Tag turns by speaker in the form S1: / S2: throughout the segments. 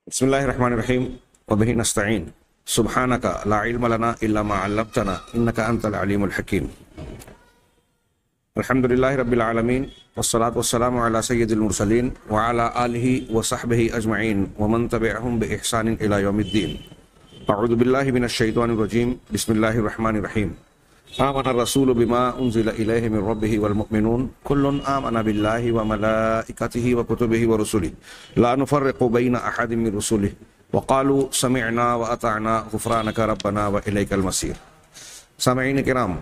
S1: بسم اللہ الرحمن الرحیم وبہ نستعین سبحانک لا علم لنا الا ما علمتنا انک انت العلیم الحکیم الحمدللہ رب العالمین والصلاة والسلام علی سید المرسلین وعلی آلہ وصحبہ اجمعین ومن تبعہم بإحسان الی یوم الدین اعوذ باللہ من الشیطان الرجیم بسم اللہ الرحمن الرحیم آمن الرسول بما انزل الیہ من ربہ والمؤمنون کل آمن باللہ وملائکتہ وکتبہ ورسلہ لا نفرق بین احد من رسلہ وقالوا سمعنا واطعنا غفرانک ربنا والیک المصیر۔ سامعین کرام،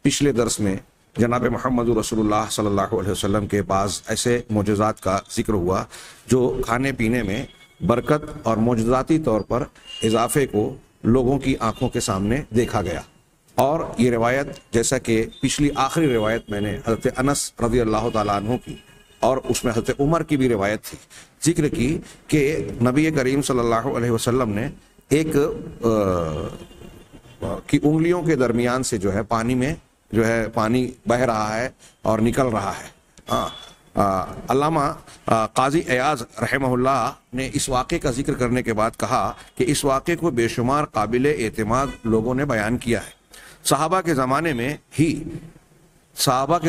S1: پچھلے درس میں جناب محمد رسول اللہ صلی اللہ علیہ وسلم کے بعض ایسے معجزات کا ذکر ہوا جو کھانے پینے میں برکت اور معجزاتی طور پر اضافے کو لوگوں کی آنکھوں کے سامنے دیکھا گیا، اور یہ روایت جیسا کہ پچھلی آخری روایت میں نے حضرت انس رضی اللہ تعالیٰ عنہ کی اور اس میں حضرت عمر کی بھی روایت تھی ذکر کی کہ نبی کریم صلی اللہ علیہ وسلم نے ایک کی انگلیوں کے درمیان سے جو ہے پانی میں جو ہے پانی بہہ رہا ہے اور نکل رہا ہے۔ علامہ قاضی ایاز رحمہ اللہ نے اس واقعے کا ذکر کرنے کے بعد کہا کہ اس واقعے کو بے شمار قابل اعتماد لوگوں نے بیان کیا ہے۔ صحابہ کے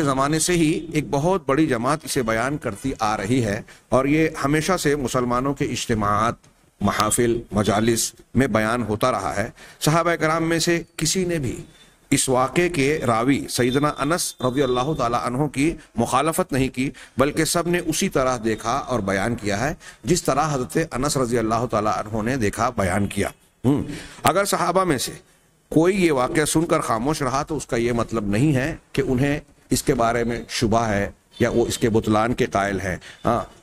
S1: زمانے سے ہی ایک بہت بڑی جماعت اسے بیان کرتی آ رہی ہے، اور یہ ہمیشہ سے مسلمانوں کے اجتماعات، محافل، مجالس میں بیان ہوتا رہا ہے۔ صحابہ کرام میں سے کسی نے بھی اس واقعے کے راوی سیدنا انس رضی اللہ تعالی عنہ کی مخالفت نہیں کی، بلکہ سب نے اسی طرح دیکھا اور بیان کیا ہے جس طرح حضرت انس رضی اللہ تعالی عنہ نے دیکھا بیان کیا۔ اگر صحابہ میں سے کوئی یہ واقعہ سن کر خاموش رہا تو اس کا یہ مطلب نہیں ہے کہ انہیں اس کے بارے میں شبہ ہے یا وہ اس کے بطلان کے قائل ہیں،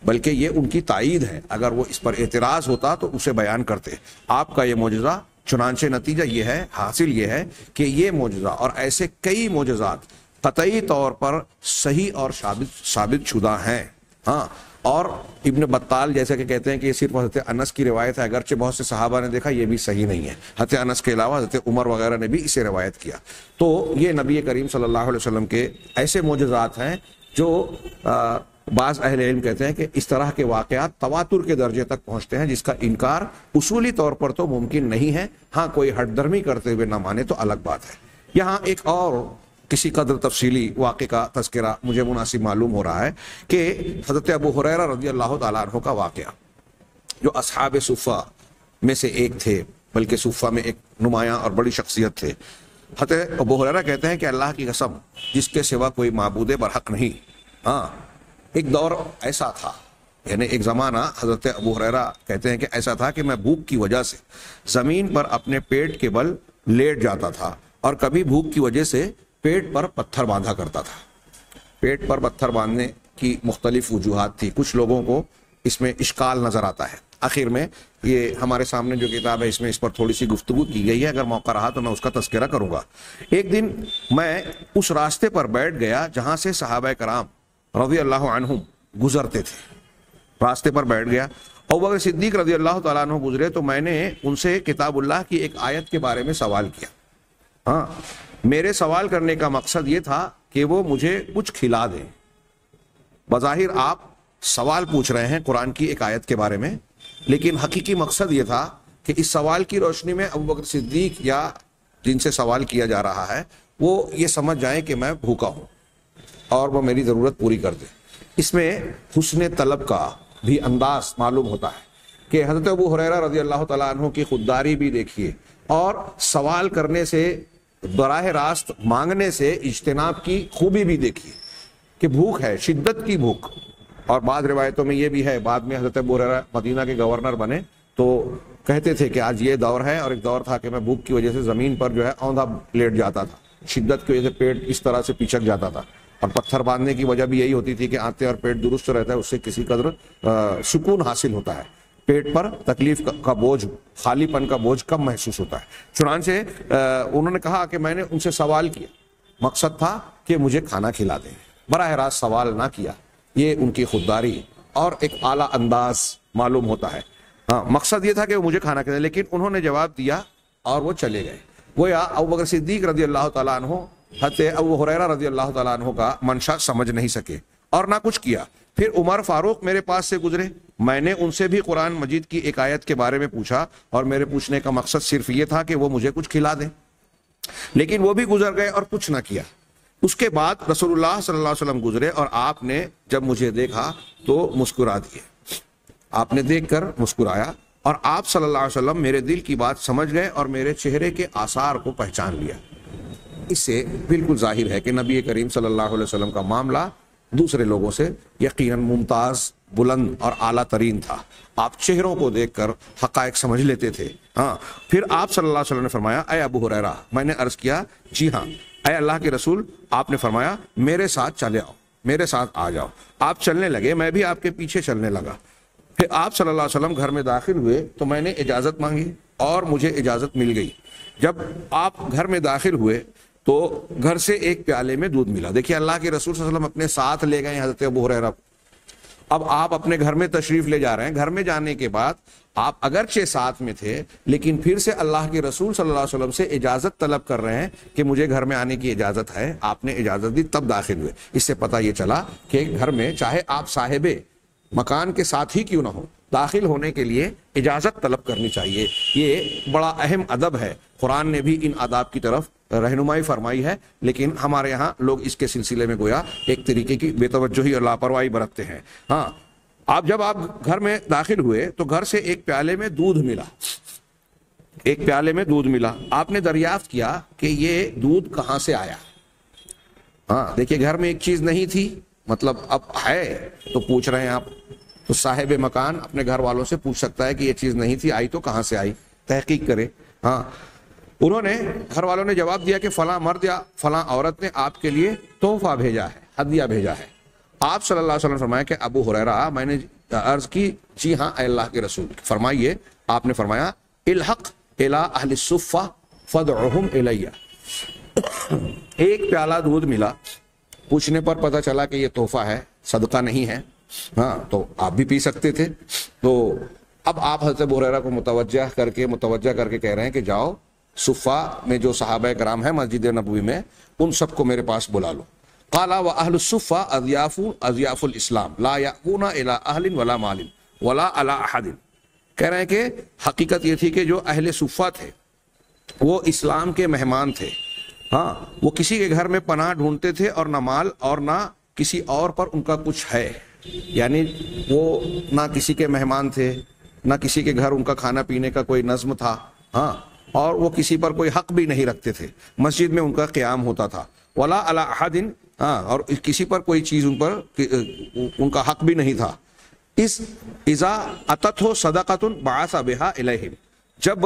S1: بلکہ یہ ان کی تائید ہے۔ اگر وہ اس پر اعتراض ہوتا تو اسے بیان کرتے۔ آپ کا یہ معجزہ، چنانچہ نتیجہ یہ ہے، حاصل یہ ہے کہ یہ معجزہ اور ایسے کئی معجزات قطعی طور پر صحیح اور ثابت شدہ ہیں۔ اور ابن بطال جیسے کہ کہتے ہیں کہ یہ صرف حضرت انس کی روایت ہے، اگرچہ بہت سے صحابہ نے دیکھا یہ بھی صحیح نہیں ہے۔ حضرت انس کے علاوہ حضرت عمر وغیرہ نے بھی اسے روایت کیا۔ تو یہ نبی کریم صلی اللہ علیہ وسلم کے ایسے معجزات ہیں جو بعض اہل علم کہتے ہیں کہ اس طرح کے واقعات تواتر کے درجے تک پہنچتے ہیں، جس کا انکار اصولی طور پر تو ممکن نہیں ہے۔ ہاں، کوئی ہٹ درمی کرتے ہوئے نہ مانے تو الگ بات ہے۔ یہاں ایک اور کسی قدر تفصیلی واقعے کا تذکرہ مجھے مناسب معلوم ہو رہا ہے کہ حضرت ابو ہریرہ رضی اللہ تعالیٰ عنہ کا واقعہ، جو اصحاب صفہ میں سے ایک تھے، بلکہ صفہ میں ایک نمایاں اور بڑی شخصیت تھے۔ حضرت ابو ہریرہ کہتے ہیں کہ اللہ کی قسم جس کے سوا کوئی معبود برحق نہیں۔ ایک دور ایسا تھا، یعنی ایک زمانہ حضرت ابو ہریرہ کہتے ہیں کہ ایسا تھا کہ میں بھوک کی وجہ سے زمین پر اپنے پیٹ کے بل لیٹ جاتا تھا، اور کبھی بھوک کی وجہ سے پیٹ پر پتھر باندھا کرتا تھا۔ پیٹ پر پتھر باندھنے کی مختلف وجوہات تھی، کچھ لوگوں کو اس میں اشکال نظر آتا ہے۔ آخر میں یہ ہمارے سامنے جو کتاب ہے اس میں اس پر تھوڑی سی گفتگو کی گئی ہے، اگر موقع رہا تو میں اس کا تذکرہ کروں گا۔ ایک دن میں اس راستے پر بیٹھ گیا جہاں سے صحابہ کرام رضی اللہ عنہم گزرتے تھے، راستے پر بیٹھ گیا۔ ابوبکر صدیق رضی اللہ تعالیٰ عنہ گزرے تو میں نے ان سے کتاب اللہ کی ایک آیت کے بارے میں سوال کیا۔ میرے سوال کرنے کا مقصد یہ تھا کہ وہ مجھے کچھ کھلا دیں۔ بظاہر آپ سوال پوچھ رہے ہیں قرآن کی ایک آیت کے بارے میں، لیکن حقیقی مقصد یہ تھا کہ اس سوال کی روشنی میں ابوبکر صدیق یا جن سے سوال کیا جا رہا ہے وہ یہ سمجھ جائیں کہ میں بھوکا ہوں اور وہ میری ضرورت پوری کر دیں۔ اس میں حسن طلب کا بھی انداز معلوم ہوتا ہے کہ حضرت ابو ہریرہ رضی اللہ تعالیٰ عنہ کی خودداری بھی دیکھیے، اور سوال کرنے سے، براہ راست مانگنے سے اجتناب کی خوبی بھی دیکھیے کہ بھوک ہے، شدت کی بھوک۔ اور بعض روایتوں میں یہ بھی ہے، بعد میں حضرت ابو ہریرہ مدینہ کے گورنر بنے تو کہتے تھے کہ آج یہ دور ہے، اور ایک دور تھا کہ میں بھوک کی وجہ سے زمین پر جو ہے اوندھا لیٹ جاتا تھا، شدت کی وجہ سے پیٹ اس طرح سے پیچک جاتا تھا، اور پتھر باندھنے کی وجہ بھی یہی ہوتی تھی کہ آنتے اور پیٹ درست رہتا ہے، اس سے کسی قدر سکون حاصل ہوتا ہے، پیٹ پر تکلیف کا بوجھ، خالی پن کا بوجھ کم محسوس ہوتا ہے۔ چنانچہ انہوں نے کہا کہ میں نے ان سے سوال کیا، مقصد تھا کہ مجھے کھانا کھلا دیں، براہ راست سوال نہ کیا۔ یہ ان کی خودداری اور ایک اعلیٰ انداز معلوم ہوتا ہے۔ مقصد یہ تھا کہ وہ مجھے کھانا کھلائیں، لیکن انہوں نے جواب دیا اور وہ چلے گئے۔ گویا ابوبکر صدیق رضی اللہ تعالیٰ عنہ حضرت ابو ہریرہ رضی اللہ تعالیٰ عنہ کا منشا سمجھ نہیں سکے اور نہ کچھ کیا، پھر عمر فاروق میرے پاس سے گزرے، میں نے ان سے بھی قرآن مجید کی ایک آیت کے بارے میں پوچھا، اور میرے پوچھنے کا مقصد صرف یہ تھا کہ وہ مجھے کچھ کھلا دیں، لیکن وہ بھی گزر گئے اور کچھ نہ کیا۔ اس کے بعد رسول اللہ صلی اللہ علیہ وسلم گزرے، اور آپ نے جب مجھے دیکھا تو مسکرا دیے، آپ نے دیکھ کر مسکرایا، اور آپ صلی اللہ علیہ وسلم میرے دل کی بات سمجھ گئے اور میرے چہرے کے آثار کو پہچان لیا۔ اس سے بالکل ظاہر ہے کہ نبی کریم صلی اللہ علیہ وسلم کا معاملہ دوسرے لوگوں سے یقیناً ممتاز، بلند اور اعلیٰ ترین تھا۔ آپ چہروں کو دیکھ کر حقائق سمجھ لیتے تھے۔ ہاں، پھر آپ صلی اللہ علیہ وسلم نے فرمایا، اے ابو ہریرہ، میں نے عرض کیا جی ہاں اے اللہ کے رسول۔ آپ نے فرمایا میرے ساتھ چلے آؤ، میرے ساتھ آ جاؤ۔ آپ چلنے لگے، میں بھی آپ کے پیچھے چلنے لگا۔ پھر آپ صلی اللہ علیہ وسلم گھر میں داخل ہوئے تو میں نے اجازت مانگی اور مجھے اجازت مل گئی۔ جب آپ گھر میں داخل ہوئے تو گھر سے ایک پیالے میں دودھ ملا۔ دیکھیے اللہ کے رسول صلی اللہ علیہ وسلم اپنے ساتھ لے گئے حضرت ابو ہریرہ کو۔ اب آپ اپنے گھر میں تشریف لے جا رہے ہیں، گھر میں جانے کے بعد آپ اگرچہ ساتھ میں تھے لیکن پھر سے اللہ کے رسول صلی اللہ علیہ وسلم سے اجازت طلب کر رہے ہیں کہ مجھے گھر میں آنے کی اجازت ہے۔ آپ نے اجازت دی تب داخل ہوئے۔ اس سے پتہ یہ چلا کہ گھر میں چاہے آپ صاحب مکان کے ساتھ ہی کیوں نہ ہو، داخل ہونے کے لیے اجازت طلب کرنی چاہیے۔ یہ بڑا اہم ادب ہے، قرآن نے بھی ان آداب کی طرف رہنمائی فرمائی ہے، لیکن ہمارے یہاں لوگ اس کے سلسلے میں گویا ایک طریقے کی بے توجہی اور لاپرواہی برتتے ہیں۔ ہاں، جب آپ گھر میں داخل ہوئے تو گھر سے ایک پیالے میں دودھ ملا، ایک پیالے میں دودھ ملا۔ آپ نے دریافت کیا کہ یہ دودھ کہاں سے آیا۔ ہاں دیکھیے، گھر میں ایک چیز نہیں تھی، مطلب اب ہے تو پوچھ رہے ہیں آپ، تو صاحب مکان اپنے گھر والوں سے پوچھ سکتا ہے کہ یہ چیز نہیں تھی، آئی تو کہاں سے آئی، تحقیق کرے۔ ہاں، انہوں نے، گھر والوں نے جواب دیا کہ فلاں مرد یا فلاں عورت نے آپ کے لیے تحفہ بھیجا ہے، ہدیہ بھیجا ہے۔ آپ صلی اللہ علیہ وسلم نے فرمایا کہ ابو ہریرہ، میں نے عرض کی جی ہاں اے اللہ کے رسول، فرمائیے۔ آپ نے فرمایا الحق الی اہل الصفہ فادعهم الی۔ ایک پیالہ دودھ ملا، پوچھنے پر پتہ چلا کہ یہ تحفہ ہے، صدقہ نہیں ہے۔ ہاں، تو آپ بھی پی سکتے تھے۔ تو اب آپ حضرت ابو ہریرہ کو متوجہ کر کے کہہ رہے ہیں کہ جاؤ صفہ میں جو صحابہ کرام ہیں مسجد نبوی میں، ان سب کو میرے پاس بلا لو۔ قال واہل الصفہ اضیاف الاسلام لا یأوون الی اہل ولا مال ولا علی احد۔ کہہ رہے ہیں کہ حقیقت یہ تھی کہ جو اہل صفہ تھے وہ اسلام کے مہمان تھے۔ ہاں، وہ کسی کے گھر میں پناہ ڈھونڈتے تھے، اور نہ مال اور نہ کسی اور پر ان کا کچھ ہے، یعنی وہ نہ کسی کے مہمان تھے، نہ کسی کے گھر ان کا کھانا پینے کا کوئی نظم تھا۔ ہاں، اور وہ کسی پر کوئی حق بھی نہیں رکھتے تھے، مسجد میں ان کا قیام ہوتا تھا۔ ولا علی احد، ہاں، اور کسی پر کوئی چیز ان کا حق بھی نہیں تھا۔ اذا اتتہ صدقۃ بعث بها الیہم، جب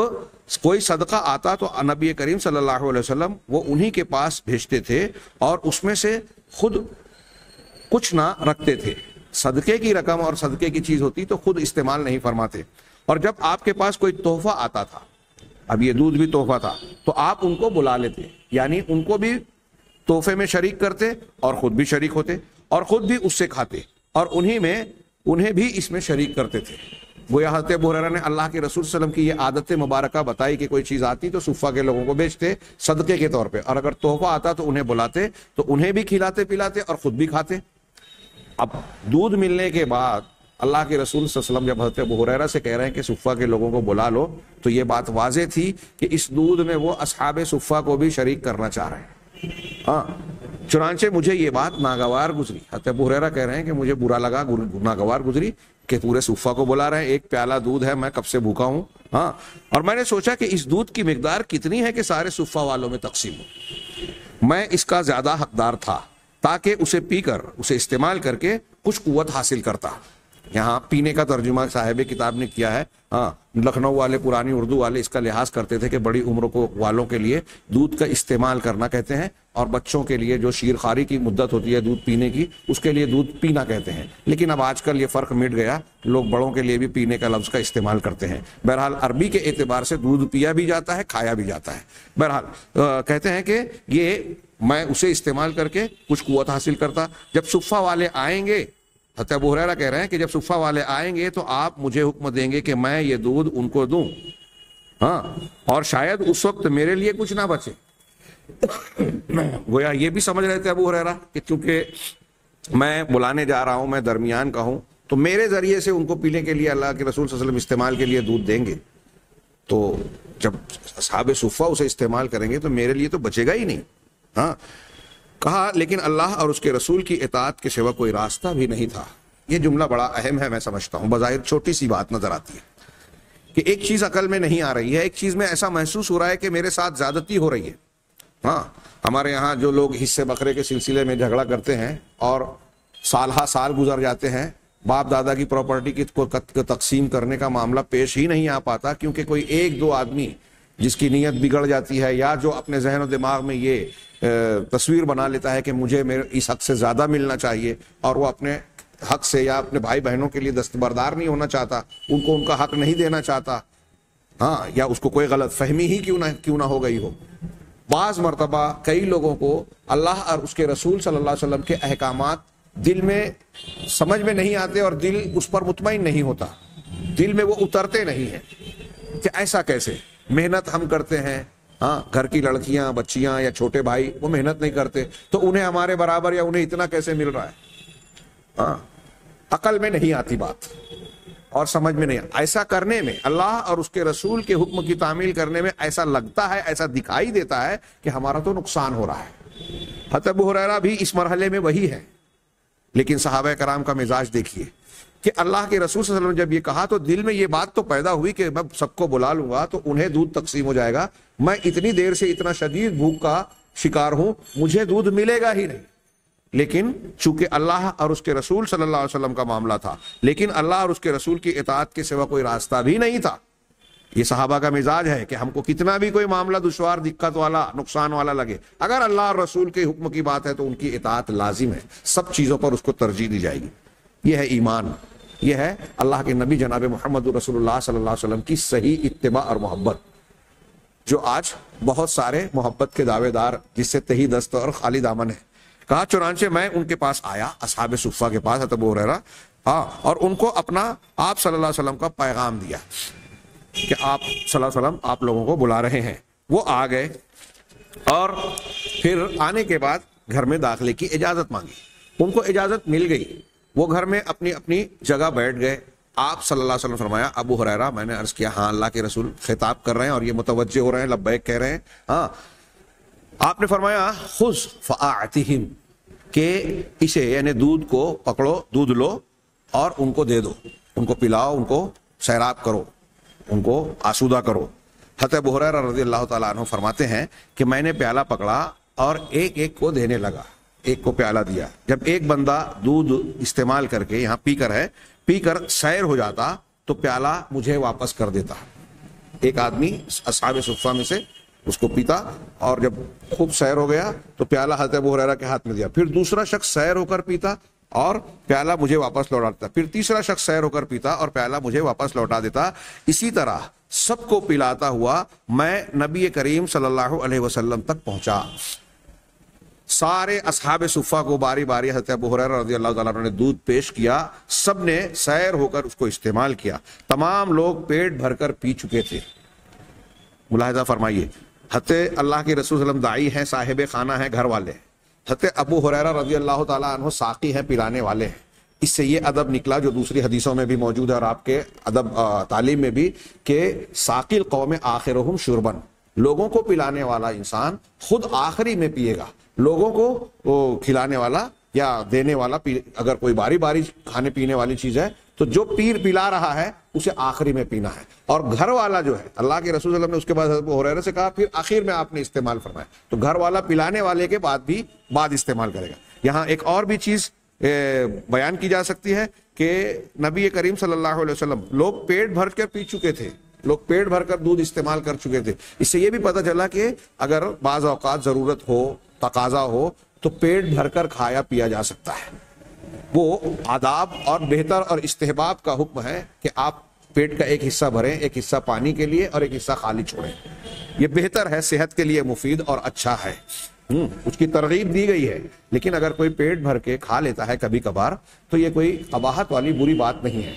S1: کوئی صدقہ آتا تو نبی کریم صلی اللہ علیہ وسلم وہ انہی کے پاس بھیجتے تھے، اور اس میں سے خود کچھ نہ رکھتے تھے۔ صدقے کی رقم اور صدقے کی چیز ہوتی تو خود استعمال نہیں فرماتے۔ اور جب آپ کے پاس کوئی تحفہ آتا تھا، اب یہ دودھ بھی تحفہ تھا، تو آپ ان کو بلا لیتے، یعنی ان کو بھی تحفے میں شریک کرتے اور خود بھی شریک ہوتے، اور خود بھی اس سے کھاتے، اور انہیں بھی اس میں شریک کرتے تھے۔ گویا حضرت ابو ہریرہ نے اللہ کے رسول صلی اللہ علیہ وسلم کی یہ عادت مبارکہ بتائی کہ کوئی چیز آتی تو صفہ کے لوگوں کو بیچتے صدقے کے طور پہ، اور اگر تحفہ آتا تو انہیں بلاتے، تو انہیں بھی کھلاتے پلاتے اور خود بھی کھاتے۔ اب دودھ ملنے کے بعد اللہ کے رسول صلی اللہ علیہ وسلم جب حضرت ابو ہریرہ سے کہہ رہے ہیں کہ صفہ کے لوگوں کو بلا لو، تو یہ بات واضح تھی کہ اس دودھ میں وہ اصحاب صفہ کو بھی شریک کرنا چاہ رہے ہیں۔ ہاں، چنانچہ مجھے یہ بات ناگوار گزری، حضرت ابو ہریرہ کہہ رہے ہیں کہ مجھے برا لگا، ناگوار گزری کہ پورے صفہ کو بلا رہے ہیں، ایک پیالہ دودھ ہے، میں کب سے بھوکا ہوں۔ ہاں، اور میں نے سوچا کہ اس دودھ کی مقدار کتنی ہے کہ سارے صفہ والوں میں تقسیم ہو۔ میں اس کا زیادہ حقدار تھا تاکہ اسے پی کر، اسے استعمال کر کے کچھ قوت حاصل کرتا۔ یہاں پینے کا ترجمہ صاحب کتاب نے کیا ہے۔ ہاں، لکھنؤ والے، پرانی اردو والے اس کا لحاظ کرتے تھے کہ بڑی عمر کو والوں کے لیے دودھ کا استعمال کرنا کہتے ہیں، اور بچوں کے لیے جو شیر خواری کی مدت ہوتی ہے دودھ پینے کی، اس کے لیے دودھ پینا کہتے ہیں۔ لیکن اب آج کل یہ فرق مٹ گیا، لوگ بڑوں کے لیے بھی پینے کا لفظ کا استعمال کرتے ہیں۔ بہرحال عربی کے اعتبار سے دودھ پیا بھی جاتا ہے، کھایا بھی جاتا ہے۔ بہرحال کہتے ہیں کہ یہ میں اسے استعمال کر کے کچھ قوت حاصل کرتا۔ جب صفہ والے آئیں گے، حضرت ابو ہریرہ کہہ رہے ہیں کہ جب صفہ والے آئیں گے تو آپ مجھے حکم دیں گے کہ میں یہ دودھ ان کو دوں۔ ہاں، اور شاید اس وقت میرے لیے کچھ نہ بچے۔ گویا یہ بھی سمجھ رہے تھے ابو ہریرہ کہ چونکہ میں بلانے جا رہا ہوں، میں درمیان کا ہوں، تو میرے ذریعے سے ان کو پینے کے لیے اللہ کے رسول صلی اللہ علیہ وسلم استعمال کے لیے دودھ دیں گے، تو جب اصحاب صفہ اسے استعمال کریں گے تو میرے لیے تو بچے گا ہی نہیں. ہاں کہا لیکن اللہ اور اس کے رسول کی اطاعت کے سوا کوئی راستہ بھی نہیں تھا. یہ جملہ بڑا اہم ہے، میں سمجھتا ہوں بظاہر چھوٹی سی بات نظر آتی ہے کہ ایک چیز عقل میں نہیں آ رہی ہے، ایک چیز میں ایسا محسوس ہو رہا ہے کہ میرے ساتھ زیادتی ہو رہی ہے. ہاں ہمارے یہاں جو لوگ حصے بکرے کے سلسلے میں جھگڑا کرتے ہیں اور سال ہا سال گزر جاتے ہیں، باپ دادا کی پراپرٹی کی تقسیم کرنے کا معاملہ پیش ہی نہیں آ پاتا، کیونکہ کوئی ایک دو آدمی جس کی نیت بگڑ جاتی ہے یا جو اپنے ذہن و دماغ میں یہ تصویر بنا لیتا ہے کہ مجھے میرے اس حق سے زیادہ ملنا چاہیے، اور وہ اپنے حق سے یا اپنے بھائی بہنوں کے لیے دستبردار نہیں ہونا چاہتا، ان کو ان کا حق نہیں دینا چاہتا، ہاں یا اس کو کوئی غلط فہمی ہی کیوں نہ ہو گئی ہو. بعض مرتبہ کئی لوگوں کو اللہ اور اس کے رسول صلی اللہ علیہ وسلم کے احکامات دل میں سمجھ میں نہیں آتے اور دل اس پر مطمئن نہیں ہوتا، دل میں وہ اترتے نہیں ہیں کہ ایسا کیسے. محنت ہم کرتے ہیں، ہاں گھر کی لڑکیاں بچیاں یا چھوٹے بھائی وہ محنت نہیں کرتے تو انہیں ہمارے برابر یا انہیں اتنا کیسے مل رہا ہے. ہاں عقل میں نہیں آتی بات اور سمجھ میں نہیں. ایسا کرنے میں اللہ اور اس کے رسول کے حکم کی تعمیل کرنے میں ایسا لگتا ہے، ایسا دکھائی دیتا ہے کہ ہمارا تو نقصان ہو رہا ہے. حضرت ابو ہریرہ بھی اس مرحلے میں وہی ہے، لیکن صحابہ کرام کا مزاج دیکھیے کہ اللہ کے رسول صلی اللہ علیہ وسلم نے جب یہ کہا تو دل میں یہ بات تو پیدا ہوئی کہ میں سب کو بلا لوں گا تو انہیں دودھ تقسیم ہو جائے گا، میں اتنی دیر سے اتنا شدید بھوک کا شکار ہوں، مجھے دودھ ملے گا ہی نہیں. لیکن چونکہ اللہ اور اس کے رسول صلی اللہ علیہ وسلم کا معاملہ تھا، لیکن اللہ اور اس کے رسول کی اطاعت کے سوا کوئی راستہ بھی نہیں تھا. یہ صحابہ کا مزاج ہے کہ ہم کو کتنا بھی کوئی معاملہ دشوار، دقت والا، نقصان والا لگے، اگر اللہ اور رسول کے حکم کی بات ہے تو ان کی اطاعت لازم ہے، سب چیزوں پر اس کو ترجیح دی جائے گی. یہ ہے ایمان، یہ ہے اللہ کے نبی جناب محمد رسول اللہ صلی اللہ علیہ وسلم کی صحیح اتباع اور محبت، جو آج بہت سارے محبت کے دعوے دار جس سے تہی دست اور خالی دامن ہے. کہا چنانچہ میں ان کے پاس آیا، اصحاب صفہ کے پاس، حضرت ابو ہریرہ، ہاں، اور ان کو اپنا آپ صلی اللہ علیہ وسلم کا پیغام دیا کہ آپ صلی اللہ علیہ وسلم آپ لوگوں کو بلا رہے ہیں. وہ آ گئے اور پھر آنے کے بعد گھر میں داخلے کی اجازت مانگی. ان کو اجازت مل گئی، وہ گھر میں اپنی اپنی جگہ بیٹھ گئے. آپ صلی اللہ علیہ وسلم فرمایا ابو ہریرہ، میں نے عرض کیا ہاں اللہ کے رسول خطاب کر رہے ہیں اور یہ متوجہ ہو رہے ہیں، لبیک کہہ رہے ہیں. ہاں آپ نے فرمایا خذ فاعتہم، کہ اسے یعنی دودھ کو پکڑو، دودھ لو اور ان کو دے دو، ان کو پلاؤ، ان کو سیراب کرو، ان کو آسودہ کرو. حضرت ابو ہریرہ رضی اللہ تعالیٰ عنہ فرماتے ہیں کہ میں نے پیالہ پکڑا اور ایک ایک کو دینے لگا، ایک کو پیالہ دیا. جب ایک بندہ دودھ استعمال کر کے یہاں پی کر سیر ہو جاتا تو پیالہ مجھے واپس کر دیتا. ایک آدمی اصحاب صفہ میں سے اس کو پیتا اور جب خوب سیر ہو گیا تو پیالہ حضرت ابو ہریرہ کے ہاتھ میں دیا. پھر دوسرا شخص سیر ہو کر پیتا اور پیالہ مجھے واپس لوٹا دیتا. پھر تیسرا شخص سیر ہو کر پیتا اور پیالہ مجھے واپس لوٹا دیتا. اسی طرح سب کو پلاتا ہوا میں نبی کریم صلی اللہ علیہ وسلم تک پہنچا. سارے اصحاب صفہ کو باری باری حضرت ابو ہریرہ رضی اللہ تعالیٰ عنہ نے دودھ پیش کیا، سب نے سیر ہو کر اس کو استعمال کیا. تمام لوگ پیٹ بھر کر پی چکے تھے. ملاحظہ فرمائیے، حضرت اللہ کے رسول صلی اللہ علیہ وسلم داعی ہیں، صاحب خانہ ہیں، گھر والے ہیں. حضرت ابو ہریرہ رضی اللہ تعالیٰ عنہ ساقی ہیں، پلانے والے ہیں. اس سے یہ ادب نکلا جو دوسری حدیثوں میں بھی موجود ہے اور آپ کے ادب تعلیم میں بھی، کہ ساقی القوم آخرہم شربن، لوگوں کو پلانے والا انسان خود آخری میں پیے گا. لوگوں کو کھلانے والا یا دینے والا اگر کوئی باری باری کھانے پینے والی چیز ہے تو جو پلا رہا ہے اسے آخری میں پینا ہے. اور گھر والا جو ہے، اللہ کے رسول صلی اللہ علیہ وسلم نے اس کے بعد ابو ہریرہ سے کہا، پھر آخر میں آپ نے استعمال فرمایا، تو گھر والا پلانے والے کے بعد بھی بعد استعمال کرے گا. یہاں ایک اور بھی چیز بیان کی جا سکتی ہے کہ نبی کریم صلی اللہ علیہ وسلم لوگ پیٹ بھر کر پی چکے تھے، لوگ پیٹ بھر کر دودھ استعمال کر چکے تھے. اس سے یہ بھی پتہ چلا کہ اگر بعض اوقات ضرورت ہو، تقاضا ہو تو پیٹ بھر کر کھایا پیا جا سکتا ہے. وہ آداب اور بہتر اور استحباب کا حکم ہے کہ آپ پیٹ کا ایک حصہ بھریں، ایک حصہ پانی کے لیے اور ایک حصہ خالی چھوڑیں. یہ بہتر ہے، صحت کے لیے مفید اور اچھا ہے، اس کی ترغیب دی گئی ہے. لیکن اگر کوئی پیٹ بھر کے کھا لیتا ہے کبھی کبھار تو یہ کوئی قباحت والی بری بات نہیں ہے.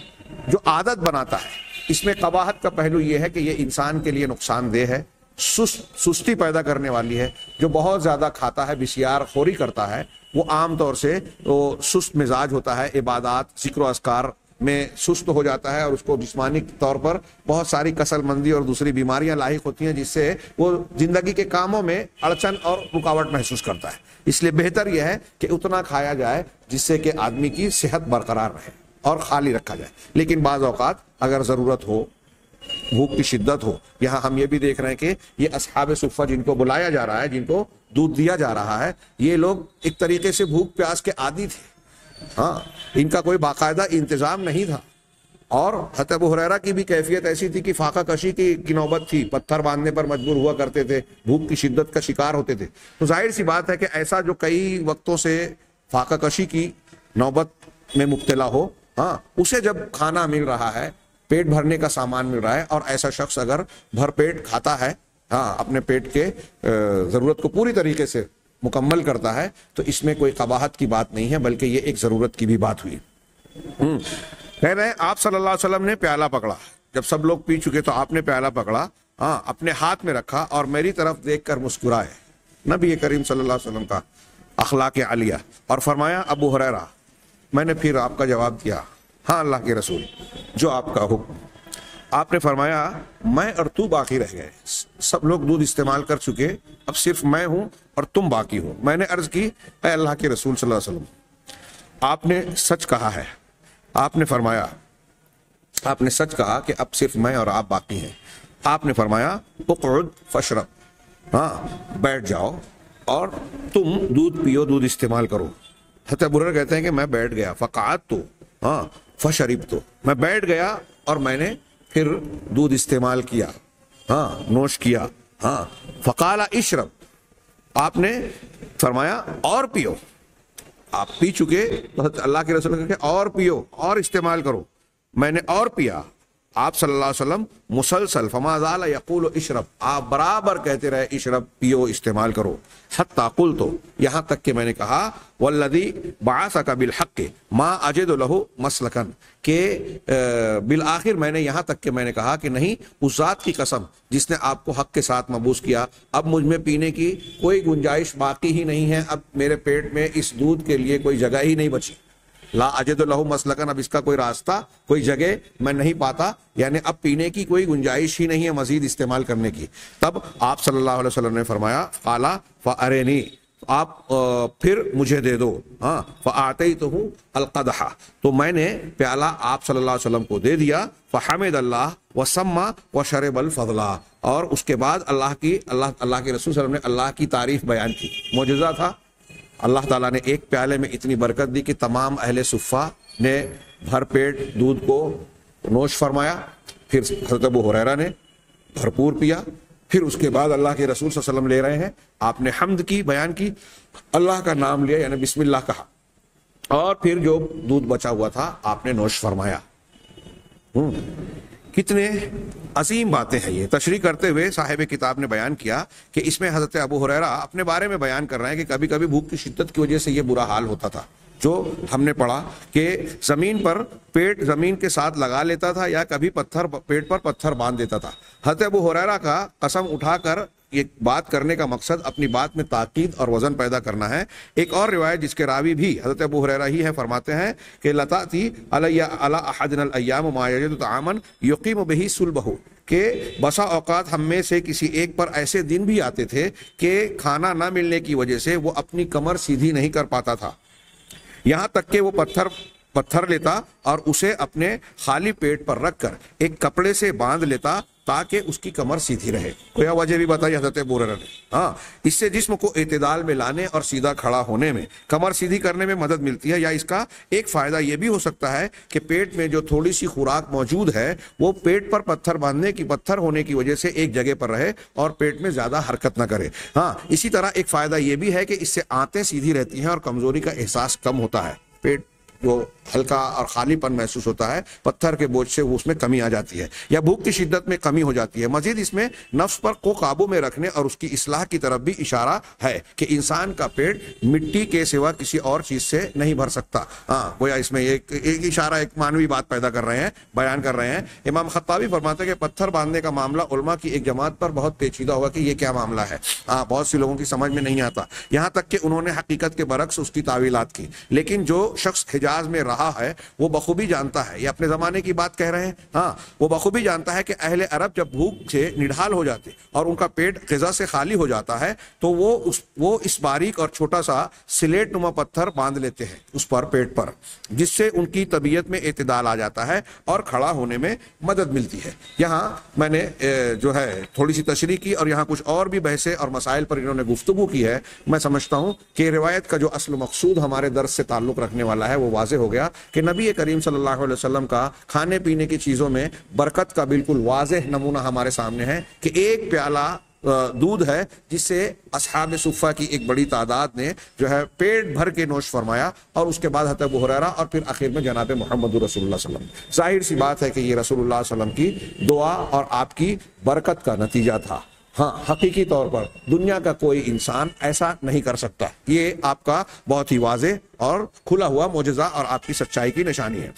S1: جو عادت بناتا ہے، اس میں قباحت کا پہلو یہ ہے کہ یہ انسان کے لیے نقصان دہ ہے، سستی پیدا کرنے والی ہے. جو بہت زیادہ کھاتا ہے، بسیار خوری کرتا ہے، وہ عام طور سے وہ سست مزاج ہوتا ہے، عبادات ذکر و اذکار میں سست ہو جاتا ہے، اور اس کو جسمانی طور پر بہت ساری کسل مندی اور دوسری بیماریاں لاحق ہوتی ہیں، جس سے وہ زندگی کے کاموں میں اڑچن اور رکاوٹ محسوس کرتا ہے. اس لیے بہتر یہ ہے کہ اتنا کھایا جائے جس سے کہ آدمی کی صحت برقرار رہے اور خالی رکھا جائے. لیکن بعض اوقات اگر ضرورت ہو، بھوک کی شدت ہو، یہاں ہم یہ بھی دیکھ رہے ہیں کہ یہ اصحاب صفہ جن کو بلایا جا رہا ہے، جن کو دودھ دیا جا رہا ہے، یہ لوگ ایک طریقے سے بھوک پیاس کے عادی تھے. ہاں، ان کا کوئی باقاعدہ انتظام نہیں تھا. اور حضرت ابو ہریرہ کی بھی کیفیت ایسی تھی کہ فاقہ کشی کی نوبت تھی، پتھر باندھنے پر مجبور ہوا کرتے تھے، بھوک کی شدت کا شکار ہوتے تھے. تو ظاہر سی بات ہے کہ ایسا جو کئی وقتوں سے فاقہ کشی کی نوبت میں مبتلا ہو، ہاں، اسے جب کھانا مل رہا ہے، پیٹ بھرنے کا سامان مل رہا ہے، اور ایسا شخص اگر بھر پیٹ کھاتا ہے، ہاں، اپنے پیٹ کے ضرورت کو پوری طریقے سے مکمل کرتا ہے، تو اس میں کوئی قباحت کی بات نہیں ہے، بلکہ یہ ایک ضرورت کی بھی بات ہوئی. کہہ رہے ہیں آپ صلی اللہ علیہ وسلم نے پیالہ پکڑا. جب سب لوگ پی چکے تو آپ نے پیالہ پکڑا، ہاں، اپنے ہاتھ میں رکھا اور میری طرف دیکھ کر مسکرائے. نبی کریم صلی اللہ علیہ وسلم کا اخلاق عالیہ. اور فرمایا ابو ہریرہ. میں نے پھر آپ کا جواب دیا، ہاں اللہ کے رسول، جو آپ کا حکم. آپ نے فرمایا میں اور تو باقی رہ گئے، سب لوگ دودھ استعمال کر چکے، اب صرف میں ہوں اور تم باقی ہو. میں نے عرض کی اے اللہ کے رسول صلی اللہ علیہ وسلم، آپ نے سچ کہا ہے. آپ نے فرمایا، آپ نے سچ کہا کہ اب صرف میں اور آپ باقی ہیں. آپ نے فرمایا اقعد فاشرب، ہاں، بیٹھ جاؤ اور تم دودھ پیو، دودھ استعمال کرو. حضرت ابو ہریرہ کہتے ہیں کہ میں بیٹھ گیا، فقعدت، ہاں، فشربت، میں بیٹھ گیا اور میں نے پھر دودھ استعمال کیا، ہاں، نوش کیا. ہاں، فقال اشرب، آپ نے فرمایا اور پیو. آپ پی چکے تو اللہ کے رسول نے کہا اور پیو اور استعمال کرو. میں نے اور پیا. آپ صلی اللہ علیہ وسلم مسلسل فما زال یقول اشرب، آپ برابر کہتے رہے اشرب، پیو، استعمال کرو. حتی قلت، یہاں تک کہ میں نے کہا والذی بعثک بالحق ما اجد له مسلکا، کہ بالآخر میں نے یہاں تک کہ میں نے کہا کہ نہیں، اس ذات کی قسم جس نے آپ کو حق کے ساتھ مبعوث کیا، اب مجھ میں پینے کی کوئی گنجائش باقی ہی نہیں ہے. اب میرے پیٹ میں اس دودھ کے لیے کوئی جگہ ہی نہیں بچی. لا اجد له مسلکن، اب اس کا کوئی راستہ، کوئی جگہ میں نہیں پاتا، یعنی اب پینے کی کوئی گنجائش ہی نہیں ہے مزید استعمال کرنے کی. تب آپ صلی اللہ علیہ وسلم نے فرمایا قالا فارینی، آپ پھر مجھے دے دو. ہاں، فاعطیتہ القدح، تو میں نے پیالہ آپ صلی اللہ علیہ وسلم کو دے دیا. فحمد اللہ وسما وشرب الفضل، اور اس کے بعد اللہ کے رسول صلی اللہ علیہ وسلم نے اللہ کی تعریف بیان کی. معجزہ تھا، اللہ تعالیٰ نے ایک پیالے میں اتنی برکت دی کہ تمام اہل صفہ نے بھر پیٹ دودھ کو نوش فرمایا. پھر حضرت ابو ہریرہ نے بھرپور پیا. پھر اس کے بعد اللہ کے رسول صلی اللہ علیہ وسلم لے رہے ہیں، آپ نے حمد کی، بیان کی، اللہ کا نام لیا، یعنی بسم اللہ کہا، اور پھر جو دودھ بچا ہوا تھا آپ نے نوش فرمایا. کتنے عظیم باتیں ہیں یہ. تشریح کرتے ہوئے صاحب کتاب نے بیان کیا کہ اس میں حضرت ابو ہریرہ اپنے بارے میں بیان کر رہے ہیں کہ کبھی کبھی بھوک کی شدت کی وجہ سے یہ برا حال ہوتا تھا، جو ہم نے پڑھا کہ زمین پر پیٹ زمین کے ساتھ لگا لیتا تھا، یا کبھی پیٹ پر پتھر باندھ دیتا تھا. حضرت ابو ہریرہ کا قسم اٹھا کر یہ بات کرنے کا مقصد اپنی بات میں تاکید اور وزن پیدا کرنا ہے. ایک اور روایت جس کے راوی بھی حضرت ابو ہریرہ ہی ہے، فرماتے ہیں کہ لتاتی علی احدنا الیام ما یجد طعاما یقیم به صلبہ، کہ بسا اوقات ہم میں سے کسی ایک پر ایسے دن بھی آتے تھے کہ کھانا نہ ملنے کی وجہ سے وہ اپنی کمر سیدھی نہیں کر پاتا تھا، یہاں تک کہ وہ پتھر لیتا اور اسے اپنے خالی پیٹ پر رکھ کر ایک کپڑے سے باندھ لیتا تاکہ اس کی کمر سیدھی رہے. کوئی وجہ بھی بتائی حضرت ابو ہریرہ نے. ہاں، اس سے جسم کو اعتدال میں لانے اور سیدھا کھڑا ہونے میں، کمر سیدھی کرنے میں مدد ملتی ہے. یا اس کا ایک فائدہ یہ بھی ہو سکتا ہے کہ پیٹ میں جو تھوڑی سی خوراک موجود ہے وہ پیٹ پر پتھر ہونے کی وجہ سے ایک جگہ پر رہے اور پیٹ میں زیادہ حرکت نہ کرے. ہاں، اسی طرح ایک فائدہ یہ بھی ہے کہ اس سے آنتیں سیدھی رہتی ہیں اور کمزوری کا احساس کم ہوتا ہے. پیٹ جو ہلکا اور خالی پن محسوس ہوتا ہے پتھر کے بوجھ سے وہ اس میں کمی آ جاتی ہے، یا بھوک کی شدت میں کمی ہو جاتی ہے۔ مزید اس میں نفس پر کو قابو میں رکھنے اور اس کی اصلاح کی طرف بھی اشارہ ہے کہ انسان کا پیٹ مٹی کے سوا کسی اور چیز سے نہیں بھر سکتا۔ گویا اس میں ایک اشارہ، ایک معنوی بات پیدا کر رہے ہیں، بیان کر رہے ہیں۔ امام خطابی فرماتے ہیں کہ پتھر باندھنے کا معاملہ علماء کی ایک جماعت پر بہت پیچیدہ ہوا کہ یہ کیا معاملہ ہے، بہت سی لوگوں کی سمجھ میں نہیں آتا، یہاں تک کہ انہوں نے حقیقت کے برعکس اس کی تعویلات کی۔ لیکن جو شخص حجاز میں رہا ہے وہ بخوبی جانتا ہے، یہ اپنے زمانے کی بات کہہ رہے ہیں، وہ بخوبی جانتا ہے کہ اہل عرب جب بھوک سے نڈھال ہو جاتے اور ان کا پیٹ غذا سے خالی ہو جاتا ہے تو وہ اس باریک اور چھوٹا سا سلیٹ نما پتھر باندھ لیتے ہیں اس پر، پیٹ پر، جس سے ان کی طبیعت میں اعتدال آ جاتا ہے اور کھڑا ہونے میں مدد ملتی ہے۔ یہاں میں نے جو ہے تھوڑی سی تشریح کی اور یہاں کچھ اور بھی بحثیں اور مسائل پر انہوں نے گفتگو کی ہے۔ میں سمجھتا ہوں کہ روایت کا جو اصل مقصود ہمارے درس سے تعلق رکھنے والا ہے وہ واضح ہو گیا کہ نبی کریم صلی اللہ علیہ وسلم کا کھانے پینے کی چیزوں میں برکت کا بالکل واضح نمونہ ہمارے سامنے ہے کہ ایک پیالہ دودھ ہے جس سے اصحاب صفہ کی ایک بڑی تعداد نے جو ہے پیٹ بھر کے نوش فرمایا، اور اس کے بعد حضرت ابو ہریرہ اور پھر آخر میں جناب محمد رسول اللہ صلی اللہ علیہ وسلم۔ ظاہر سی بات ہے کہ یہ رسول اللہ صلی اللہ علیہ وسلم کی دعا اور آپ کی برکت کا نتیجہ تھا۔ حقیقی طور پر دنیا کا کوئی انسان ایسا نہیں کر سکتا، یہ آپ کا بہت ہی واضح اور کھلا ہوا معجزہ اور آپ کی سچائی کی نشانی ہے۔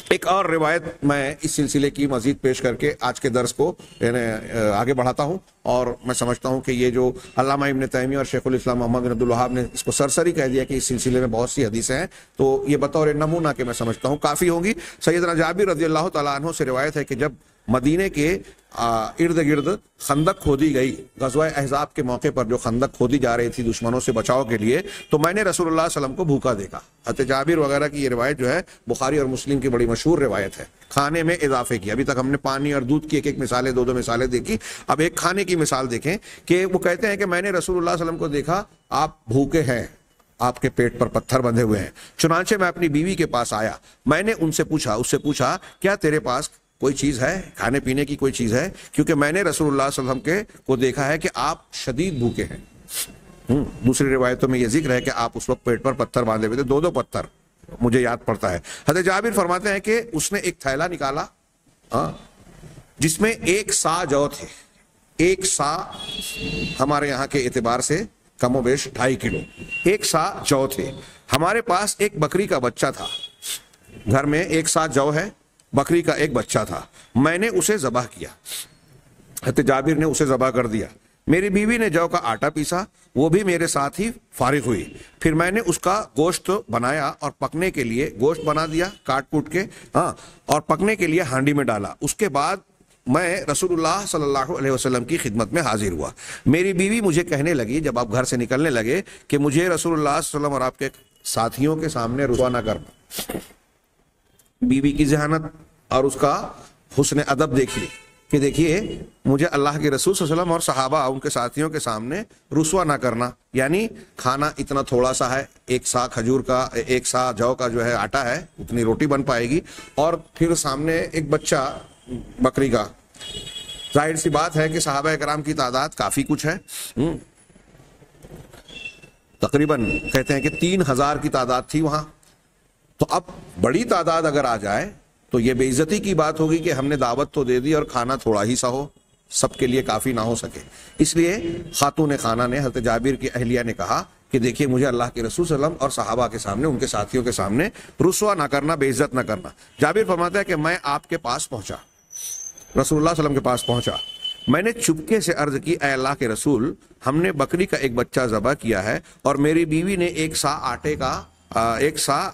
S1: ایک اور روایت میں اس سلسلے کی مزید پیش کر کے آج کے درس کو آگے بڑھاتا ہوں، اور میں سمجھتا ہوں کہ یہ جو علامہ ابن تیمیہ اور شیخ الاسلام محمد بن عبد الوہاب نے اس کو سرسری کہہ دیا کہ اس سلسلے میں بہت سی حدیثیں ہیں، تو یہ بطور نمونہ کے میں سمجھتا ہوں کافی ہوں گی۔ سیدنا جابر رضی اللہ تعالیٰ عنہ سے روایت ہے کہ جب مدینے کے ارد گرد خندق کھودی گئی، غزوہ احزاب کے موقع پر جو خندق کھودی جا رہی تھی دشمنوں سے بچاؤ کے لیے، تو میں نے رسول اللہ صلی اللہ علیہ وسلم کو بھوکا دیکھا۔ حضرت جابر وغیرہ کی یہ روایت جو ہے بخاری اور مسلم کی بڑی مشہور روایت ہے۔ کھانے میں اضافے کی، ابھی تک ہم نے پانی اور دودھ کی ایک مثالیں، دو مثالیں دیکھی، اب ایک کھانے کی مثال دیکھیں کہ وہ کہتے ہیں کہ میں نے رسول اللہ صلی اللہ علیہ وسلم کو دیکھا، آپ بھوکے ہیں، آپ کے پیٹ پر پتھر بندھے ہوئے ہیں۔ چنانچہ میں اپنی بیوی کے پاس آیا، میں نے اس سے پوچھا کیا تیرے پاس کوئی چیز ہے، کھانے پینے کی کوئی چیز ہے، کیونکہ میں نے رسول اللہ صلی اللہ علیہ وسلم کو دیکھا ہے کہ آپ شدید بھوکے ہیں۔ دوسری روایتوں میں یہ ذکر ہے کہ آپ اس وقت پیٹ پر پتھر باندھے ہوئے تھے، دو پتھر مجھے یاد پڑتا ہے۔ حضرت جابر فرماتے ہیں کہ اس نے ایک تھیلا نکالا جس میں 1 سا جو تھے، 1 سا ہمارے یہاں کے اعتبار سے کم و بیش 2.5 کلو 1 سا جو تھے۔ ہمارے پاس ایک بکری کا بچہ تھا، گھر میں 1 سا جو ہے، بکری کا ایک بچہ تھا، میں نے اسے ذبح کیا۔ حضرت جابر نے اسے ذبح کر دیا، میری بیوی نے جو کا آٹا پیسا، وہ بھی میرے ساتھ ہی فارغ ہوئی، پھر میں نے اس کا گوشت بنایا اور پکنے کے لیے گوشت بنا دیا کاٹ کوٹ کے، اور پکنے کے لیے ہانڈی میں ڈالا۔ اس کے بعد میں رسول اللہ صلی اللہ علیہ وسلم کی خدمت میں حاضر ہوا۔ میری بیوی مجھے کہنے لگی جب آپ گھر سے نکلنے لگے کہ مجھے رسول اللہ صلی اللہ علیہ وسلم اور آپ کے ساتھیوں کے سامنے رسوا نہ کرنا۔ بیوی کی ذہانت اور اس کا حسن ادب دیکھیے کہ دیکھیے مجھے اللہ کے رسول صلی اللہ علیہ وسلم اور صحابہ ان کے ساتھیوں کے سامنے رسوا نہ کرنا، یعنی کھانا اتنا تھوڑا سا ہے، 1 سا کھجور کا، 1 سا جو کا جو ہے آٹا ہے، اتنی روٹی بن پائے گی، اور پھر سامنے ایک بچہ بکری کا۔ ظاہر سی بات ہے کہ صحابہ کرام کی تعداد کافی کچھ ہے، تقریباً کہتے ہیں کہ 3000 کی تعداد تھی وہاں۔ تو اب بڑی تعداد اگر آ جائے تو یہ بے عزتی کی بات ہوگی کہ ہم نے دعوت تو دے دی اور کھانا تھوڑا ہی سا ہو، سب کے لیے کافی نہ ہو سکے۔ اس لیے خاتون خانہ نے، حضرت جابر کی اہلیہ نے کہا کہ دیکھیے مجھے اللہ کے رسول صلی اللہ علیہ وسلم اور صحابہ کے سامنے، ان کے ساتھیوں کے سامنے رسوا نہ کرنا، بے عزت نہ کرنا۔ جابر فرماتا ہے کہ میں آپ کے پاس پہنچا، رسول اللہ صلی اللہ علیہ وسلم کے پاس پہنچا، میں نے چپکے سے عرض کی اے اللہ کے رسول، ہم نے بکری کا ایک بچہ ذبح کیا ہے اور میری بیوی نے 1 سا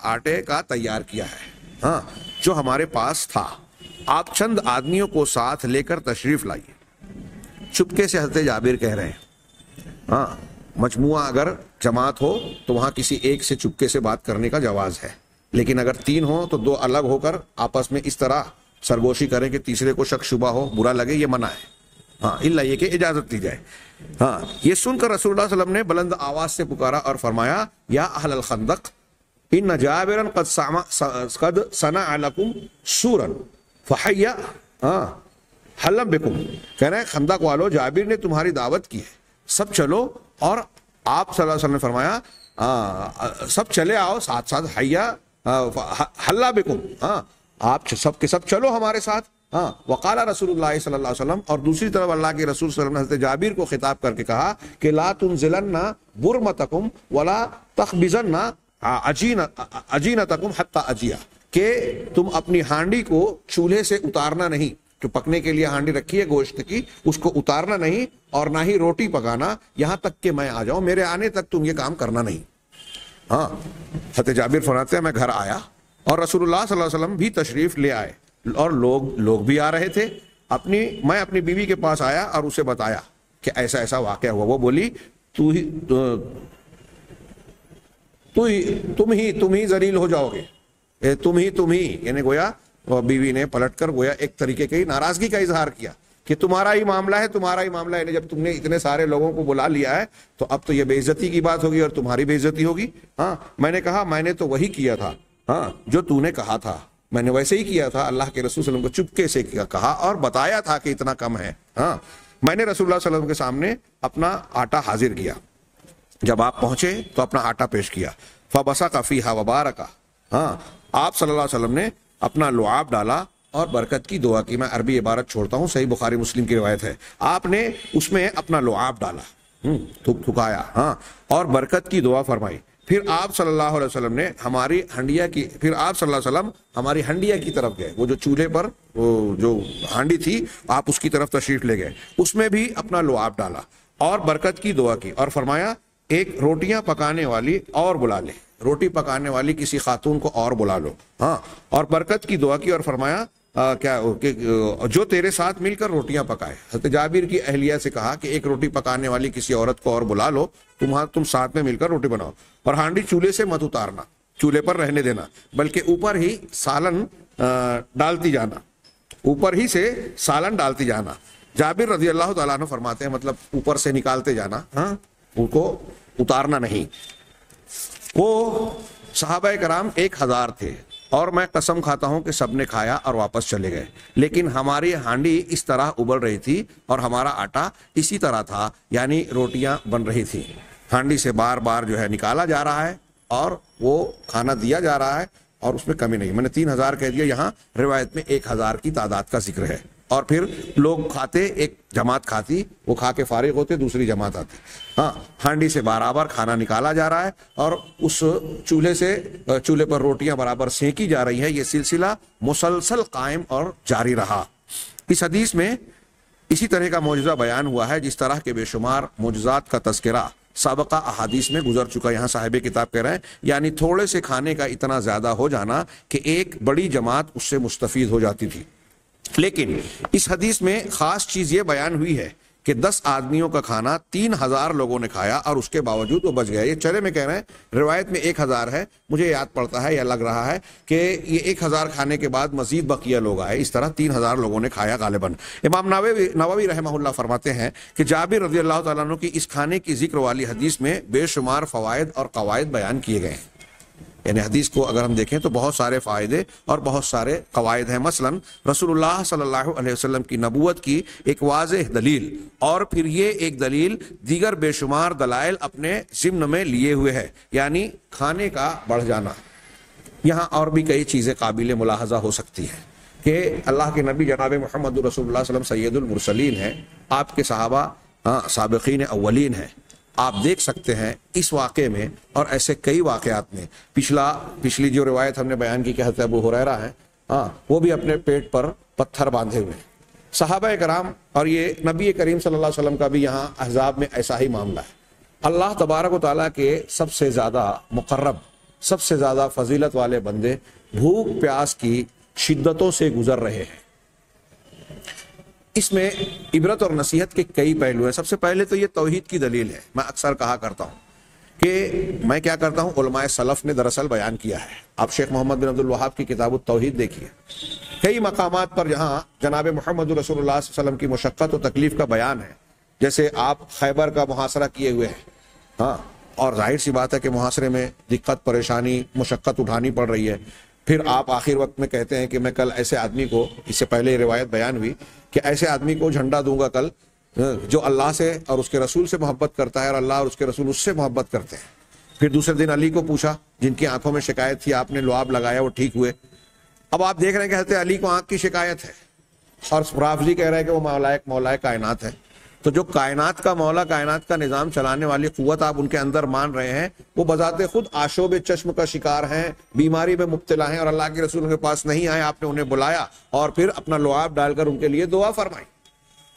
S1: آٹے کا تیار کیا ہے، جو ہمارے پاس تھا، آپ چند آدمیوں کو ساتھ لے کر تشریف لائیے۔ چپکے سے حضرت جابر کہہ رہے ہیں، مجموعہ اگر جماعت ہو تو وہاں کسی ایک سے چپکے سے بات کرنے کا جواز ہے، لیکن اگر 3 ہو تو 2 الگ ہو کر آپس میں اس طرح سرگوشی کریں کہ تیسرے کو شک شبہ ہو، برا لگے، یہ منع ہے، الا یہ کہ اجازت دی جائے۔ یہ سن کر رسول اللہ صلی اللہ علیہ وسلم نے بلند آواز سے پکارا اور فرمایا یا اہل الخندق ان جابرا قد صنع لكم سورا فحیا حلم بكم، کہہ رہے ہیں خندق والو، جابر نے تمہاری دعوت کی ہے، سب چلو، اور آپ صلی اللہ علیہ وسلم نے فرمایا سب چلے آؤ ساتھ ساتھ، حیا حلا بکم، ہاں آپ سب کے سب چلو ہمارے ساتھ. ہاں وقال رسول اللہ صلی اللہ علیہ وسلم، اور دوسری طرف اللہ کے رسول صلی اللہ علیہ وسلم نے حضرت جابر کو خطاب کر کے کہا کہ لا تنزلن برمتکم ولا تخبزن عجینتکم حتی اجیع، کہ تم اپنی ہانڈی کو چولہے سے اتارنا نہیں، جو پکنے کے لیے ہانڈی رکھی ہے گوشت کی اس کو اتارنا نہیں، اور نہ ہی روٹی پکانا یہاں تک کہ میں آ جاؤں، میرے آنے تک تم یہ کام کرنا نہیں. ہاں حضرت جابر فرماتے ہیں میں گھر آیا اور رسول اللہ صلی اللہ علیہ وسلم بھی تشریف لے آئے اور لوگ بھی آ رہے تھے. میں اپنی بیوی کے پاس آیا اور اسے بتایا کہ ایسا ایسا واقعہ ہوا. وہ بولی تم ہی ذلیل ہو جاؤ گے، تم ہی، یعنی گویا بیوی نے پلٹ کر گویا ایک طریقے کی ناراضگی کا اظہار کیا کہ تمہارا ہی معاملہ ہے، یعنی جب تم نے اتنے سارے لوگوں کو بلا لیا ہے تو اب تو یہ بے عزتی کی بات ہوگی اور تمہاری بے عزتی ہوگی. ہاں میں نے کہا میں نے تو وہی کیا تھا، ہاں جو تو نے کہا تھا میں نے ویسے ہی کیا تھا. اللہ کے رسول صلی اللہ علیہ وسلم کو چپکے سے کہا اور بتایا تھا کہ اتنا کم ہے. ہاں میں نے رسول اللہ صلی اللہ علیہ وسلم کے سامنے اپنا آٹا حاضر کیا، جب آپ پہنچے تو اپنا آٹا پیش کیا. فبصق فیہا وبارکا، ہاں آپ صلی اللہ علیہ وسلم نے اپنا لعاب ڈالا اور برکت کی دعا کی. میں عربی عبارت چھوڑتا ہوں، صحیح بخاری مسلم کی روایت ہے. آپ نے اس میں اپنا لعاب ڈالا، تھکایا، ہاں اور برکت کی دعا فرمائی. پھر آپ صلی اللہ علیہ وسلم نے ہماری ہنڈیا کی طرف گئے. وہ جو چولہے پر جو ہانڈی تھی آپ اس کی طرف تشریف لے گئے، اس میں بھی اپنا لعاب ڈالا اور برکت کی دعا کی اور فرمایا ایک روٹیاں پکانے والی اور بلا لے، روٹی پکانے والی کسی خاتون کو اور بلا لو. ہاں اور برکت کی دعا کی اور فرمایا کیا کہ جو تیرے ساتھ مل کر روٹیاں پکائے. حضرت جابر کی اہلیہ سے کہا کہ ایک روٹی پکانے والی کسی عورت کو اور بلا لو، تم ساتھ میں مل کر روٹی بناؤ، اور ہانڈی چولہے سے مت اتارنا، چولہے پر رہنے دینا، بلکہ اوپر ہی سالن ڈالتی جانا، اوپر ہی سے سالن ڈالتی جانا. جابر رضی اللہ تعالیٰ عنہ فرماتے ہیں مطلب اوپر سے نکالتے جانا، ہاں ان کو اتارنا نہیں. وہ صحابہ کرام 1000 تھے اور میں قسم کھاتا ہوں کہ سب نے کھایا اور واپس چلے گئے، لیکن ہماری ہانڈی اس طرح ابل رہی تھی اور ہمارا آٹا اسی طرح تھا، یعنی روٹیاں بن رہی تھی. ہانڈی سے بار بار جو ہے نکالا جا رہا ہے اور وہ کھانا دیا جا رہا ہے اور اس میں کمی نہیں. میں نے 3000 کہہ دیا، یہاں روایت میں 1000 کی تعداد کا ذکر ہے. اور پھر لوگ کھاتے، ایک جماعت کھاتی، وہ کھا کے فارغ ہوتے، دوسری جماعت آتی. ہاں ہانڈی سے برابر کھانا نکالا جا رہا ہے اور اس چولہے پر روٹیاں برابر سینکی جا رہی ہے. یہ سلسلہ مسلسل قائم اور جاری رہا. اس حدیث میں اسی طرح کا معجزہ بیان ہوا ہے جس طرح کے بے شمار معجزات کا تذکرہ سابقہ احادیث میں گزر چکا. یہاں صاحب کتاب کہہ رہے ہیں یعنی تھوڑے سے کھانے کا اتنا زیادہ ہو جانا کہ ایک بڑی جماعت اس سے مستفید ہو جاتی تھی. لیکن اس حدیث میں خاص چیز یہ بیان ہوئی ہے کہ 10 آدمیوں کا کھانا 3000 لوگوں نے کھایا اور اس کے باوجود وہ بچ گیا. یہ چلے میں کہہ رہے ہیں روایت میں 1000 ہے، مجھے یاد پڑتا ہے یا لگ رہا ہے کہ یہ 1000 کھانے کے بعد مزید بقیہ لوگ آئے، اس طرح 3000 لوگوں نے کھایا غالباً. امام نووی رحمہ اللہ فرماتے ہیں کہ جابر رضی اللہ تعالیٰ عنہ کی اس کھانے کی ذکر والی حدیث میں بے شمار فوائد اور قواعد بیان کیے گئے ہیں. یعنی حدیث کو اگر ہم دیکھیں تو بہت سارے فائدے اور بہت سارے قواعد ہیں. مثلا رسول اللہ صلی اللہ علیہ وسلم کی نبوت کی ایک واضح دلیل اور پھر یہ ایک دلیل دیگر بے شمار دلائل اپنے ضمن میں لیے ہوئے ہے، یعنی کھانے کا بڑھ جانا. یہاں اور بھی کئی چیزیں قابل ملاحظہ ہو سکتی ہیں کہ اللہ کے نبی جناب محمد رسول اللہ صلی اللہ علیہ وسلم سید المرسلین ہیں، آپ کے صحابہ سابقین اولین ہیں. آپ دیکھ سکتے ہیں اس واقعے میں اور ایسے کئی واقعات میں. پچھلی جو روایت ہم نے بیان کی کہ حضرت ابو ہریرہ ہیں، وہ بھی اپنے پیٹ پر پتھر باندھے ہوئے ہیں. صحابہ کرام اور یہ نبی کریم صلی اللہ علیہ وسلم کا بھی یہاں احزاب میں ایسا ہی معاملہ ہے. اللہ تبارک و تعالیٰ کے سب سے زیادہ مقرب، سب سے زیادہ فضیلت والے بندے بھوک پیاس کی شدتوں سے گزر رہے ہیں. اس میں عبرت اور نصیحت کے کئی پہلو ہیں. سب سے پہلے تو یہ توحید کی دلیل ہے. میں اکثر کہا کرتا ہوں کہ میں کیا کرتا ہوں، علماء سلف نے دراصل بیان کیا ہے. آپ شیخ محمد بن عبد الوہاب کی کتاب التوحید دیکھیے، کئی مقامات پر جہاں جناب محمد رسول اللہ صلی اللہ علیہ وسلم کی مشقت و تکلیف کا بیان ہے. جیسے آپ خیبر کا محاصرہ کیے ہوئے ہیں، اور ظاہر سی بات ہے کہ محاصرے میں دقت، پریشانی، مشقت اٹھانی پڑ رہی ہے. پھر آپ آخر وقت میں کہتے ہیں کہ میں کل ایسے آدمی کو، اس سے پہلے روایت بیان ہوئی کہ ایسے آدمی کو جھنڈا دوں گا کل جو اللہ سے اور اس کے رسول سے محبت کرتا ہے اور اللہ اور اس کے رسول اس سے محبت کرتے ہیں. پھر دوسرے دن علی کو پوچھا جن کی آنکھوں میں شکایت تھی، آپ نے لعاب لگایا، وہ ٹھیک ہوئے۔ اب آپ دیکھ رہے ہیں کہ حضرت علی کو آنکھ کی شکایت ہے، اور رافضی کہہ رہے ہیں کہ وہ مولا کائنات ہے۔ تو جو کائنات کا مولا، کائنات کا نظام چلانے والی قوت آپ ان کے اندر مان رہے ہیں، وہ بذات خود آشوب چشم کا شکار ہیں، بیماری میں مبتلا ہیں، اور اللہ کے رسول کے پاس نہیں آئے، آپ نے انہیں بلایا اور پھر اپنا لعاب ڈال کر ان کے لیے دعا فرمائی۔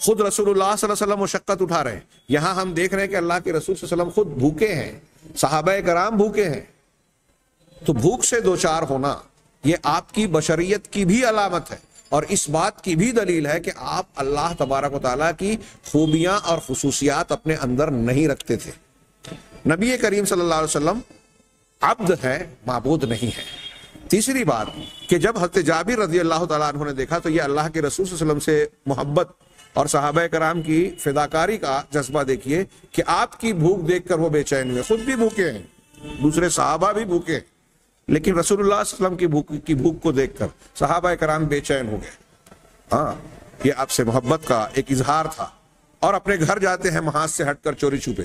S1: خود رسول اللہ صلی اللہ علیہ وسلم مشقت اٹھا رہے ہیں۔ یہاں ہم دیکھ رہے ہیں کہ اللہ کے رسول صلی اللہ علیہ وسلم خود بھوکے ہیں، صحابہ کرام بھوکے ہیں۔ تو بھوک سے دوچار ہونا یہ آپ کی بشریت کی بھی علامت ہے، اور اس بات کی بھی دلیل ہے کہ آپ اللہ تبارک و تعالیٰ کی خوبیاں اور خصوصیات اپنے اندر نہیں رکھتے تھے۔ نبی کریم صلی اللہ علیہ وسلم عبد ہے، معبود نہیں ہے۔ تیسری بات کہ جب حضرت جابر رضی اللہ تعالیٰ عنہ نے دیکھا تو یہ اللہ کے رسول صلی اللہ علیہ وسلم سے محبت اور صحابہ کرام کی فداکاری کا جذبہ دیکھیے کہ آپ کی بھوک دیکھ کر وہ بے چین ہوئے۔ خود بھی بھوکے ہیں، دوسرے صحابہ بھی بھوکے ہیں، لیکن رسول اللہ صلی اللہ علیہ وسلم کی بھوک کو دیکھ کر صحابہ کرام بے چین ہو گئے۔ ہاں، یہ آپ سے محبت کا ایک اظہار تھا۔ اور اپنے گھر جاتے ہیں محاذ سے ہٹ کر چوری چھپے،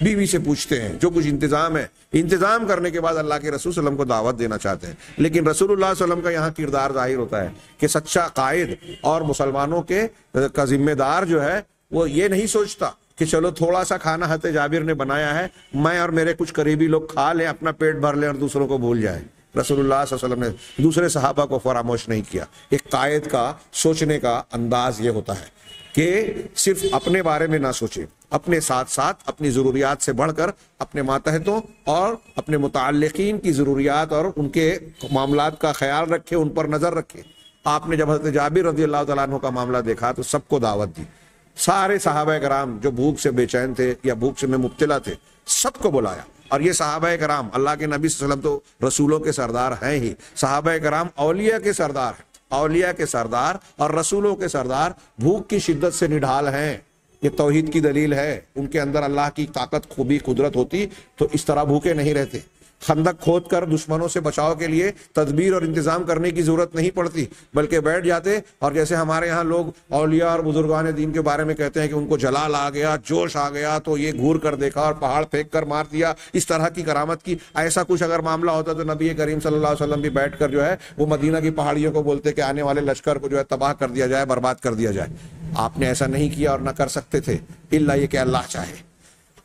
S1: بیوی سے پوچھتے ہیں، جو کچھ انتظام ہے، انتظام کرنے کے بعد اللہ کے رسول صلی اللہ علیہ وسلم کو دعوت دینا چاہتے ہیں۔ لیکن رسول اللہ صلی اللہ علیہ وسلم کا یہاں کردار ظاہر ہوتا ہے کہ سچا قائد اور مسلمانوں کا ذمہ دار جو ہے وہ یہ نہیں سوچتا کہ چلو تھوڑا سا کھانا حضرت جابر نے بنایا ہے، میں اور میرے کچھ قریبی لوگ کھا لیں، اپنا پیٹ بھر لیں اور دوسروں کو بھول جائیں۔ رسول اللہ صلی اللہ علیہ وسلم نے دوسرے صحابہ کو فراموش نہیں کیا۔ ایک قائد کا سوچنے کا انداز یہ ہوتا ہے کہ صرف اپنے بارے میں نہ سوچے، اپنے ساتھ ساتھ اپنی ضروریات سے بڑھ کر اپنے ماتحتوں اور اپنے متعلقین کی ضروریات اور ان کے معاملات کا خیال رکھے، ان پر نظر رکھے۔ آپ نے جب حضرت جابر رضی اللہ تعالیٰ عنہ کا معاملہ دیکھا تو سب کو دعوت دی، سارے صحابہ کرام جو بھوک سے بے چین تھے یا بھوک سے میں مبتلا تھے، سب کو بلایا۔ اور یہ صحابہ کرام اللہ کے نبی صلی اللہ علیہ وسلم تو رسولوں کے سردار ہیں ہی، صحابہ کرام اولیاء کے سردار ہیں، اولیاء کے سردار اور رسولوں کے سردار بھوک کی شدت سے نڈھال ہیں۔ یہ توحید کی دلیل ہے، ان کے اندر اللہ کی طاقت، خوبی، قدرت ہوتی تو اس طرح بھوکے نہیں رہتے۔ خندق کھود کر دشمنوں سے بچاؤ کے لیے تدبیر اور انتظام کرنے کی ضرورت نہیں پڑتی، بلکہ بیٹھ جاتے، اور جیسے ہمارے ہاں لوگ اولیاء اور بزرگان دین کے بارے میں کہتے ہیں کہ ان کو جلال آ گیا، جوش آ گیا تو یہ گھور کر دیکھا اور پہاڑ پھینک کر مار دیا، اس طرح کی کرامت کی، ایسا کچھ اگر معاملہ ہوتا تو نبی کریم صلی اللہ علیہ وسلم بھی بیٹھ کر جو ہے وہ مدینہ کی پہاڑیوں کو بولتے کہ آنے والے لشکر کو جو ہے تباہ کر دیا جائے، برباد کر دیا جائے۔ آپ نے ایسا نہیں کیا اور نہ کر سکتے تھے، الا یہ کہ اللہ چاہے۔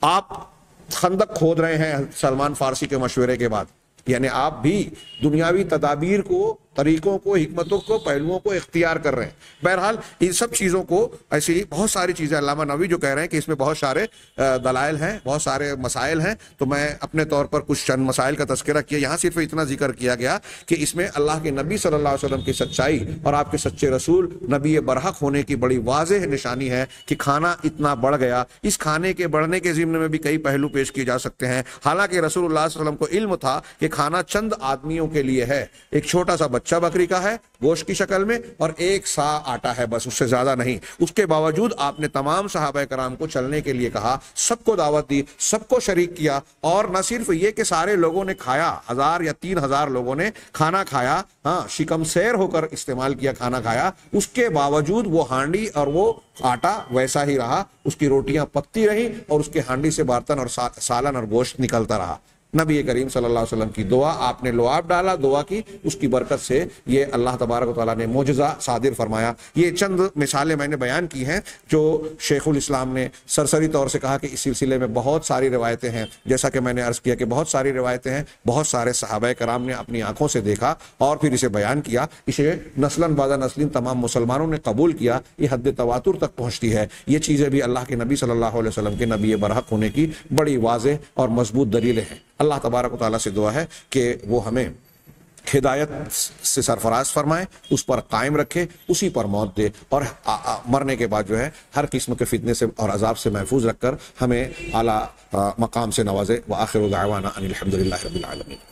S1: آپ خندق کھود رہے ہیں سلمان فارسی کے مشورے کے بعد، یعنی آپ بھی دنیاوی تدابیر کو، طریقوں کو، حکمتوں کو، پہلوؤں کو اختیار کر رہے ہیں۔ بہرحال ان سب چیزوں کو، ایسی بہت ساری چیزیں علامہ نووی جو کہہ رہے ہیں کہ اس میں بہت سارے دلائل ہیں، بہت سارے مسائل ہیں، تو میں اپنے طور پر کچھ چند مسائل کا تذکرہ کیا۔ یہاں صرف اتنا ذکر کیا گیا کہ اس میں اللہ کے نبی صلی اللہ علیہ وسلم کی سچائی اور آپ کے سچے رسول نبی برحق ہونے کی بڑی واضح نشانی ہے کہ کھانا اتنا بڑھ گیا۔ اس کھانے کے بڑھنے کے ضمن میں بھی کئی پہلو پیش کیے جا سکتے ہیں۔ حالانکہ رسول اللہ صلی اللہ علیہ وسلم کو علم تھا کہ کھانا چند آدمیوں کے لیے ہے، ایک چھوٹا سا بچہ بکری کا ہے گوشت کی شکل میں، اور 1 سا آٹا ہے، بس اس سے زیادہ نہیں۔ اس کے باوجود آپ نے تمام صحابہ کرام کو چلنے کے لیے کہا، سب کو دعوت دی، سب کو شریک کیا، اور نہ صرف یہ کہ سارے لوگوں نے کھایا، 1000 یا 3000 لوگوں نے کھانا کھایا، ہاں شکم سیر ہو کر استعمال کیا، کھانا کھایا، اس کے باوجود وہ ہانڈی اور وہ آٹا ویسا ہی رہا، اس کی روٹیاں پکتی رہی اور اس کے ہانڈی سے برتن اور سالن اور گوشت نکلتا رہا۔ نبی کریم صلی اللہ علیہ وسلم کی دعا، آپ نے لعاب ڈالا، دعا کی، اس کی برکت سے یہ اللہ تبارک و تعالیٰ نے معجزہ صادر فرمایا۔ یہ چند مثالیں میں نے بیان کی ہیں جو شیخ الاسلام نے سرسری طور سے کہا کہ اس سلسلے میں بہت ساری روایتیں ہیں، جیسا کہ میں نے عرض کیا کہ بہت ساری روایتیں ہیں، بہت سارے صحابہ کرام نے اپنی آنکھوں سے دیکھا اور پھر اسے بیان کیا، اسے نسلاً بعد نسلیں تمام مسلمانوں نے قبول کیا، یہ حد تواتر تک پہنچتی ہے۔ یہ چیزیں بھی اللہ کے نبی صلی اللہ علیہ وسلم کے نبی برحق ہونے کی بڑی واضح اور مضبوط دلیلیں ہیں۔ اللہ تبارک و تعالیٰ سے دعا ہے کہ وہ ہمیں ہدایت سے سرفراز فرمائے، اس پر قائم رکھے، اسی پر موت دے، اور مرنے کے بعد جو ہے ہر قسم کے فتنے سے اور عذاب سے محفوظ رکھ کر ہمیں اعلیٰ مقام سے نوازے۔ وآخر دعوانا ان الحمد للہ رب العالمین۔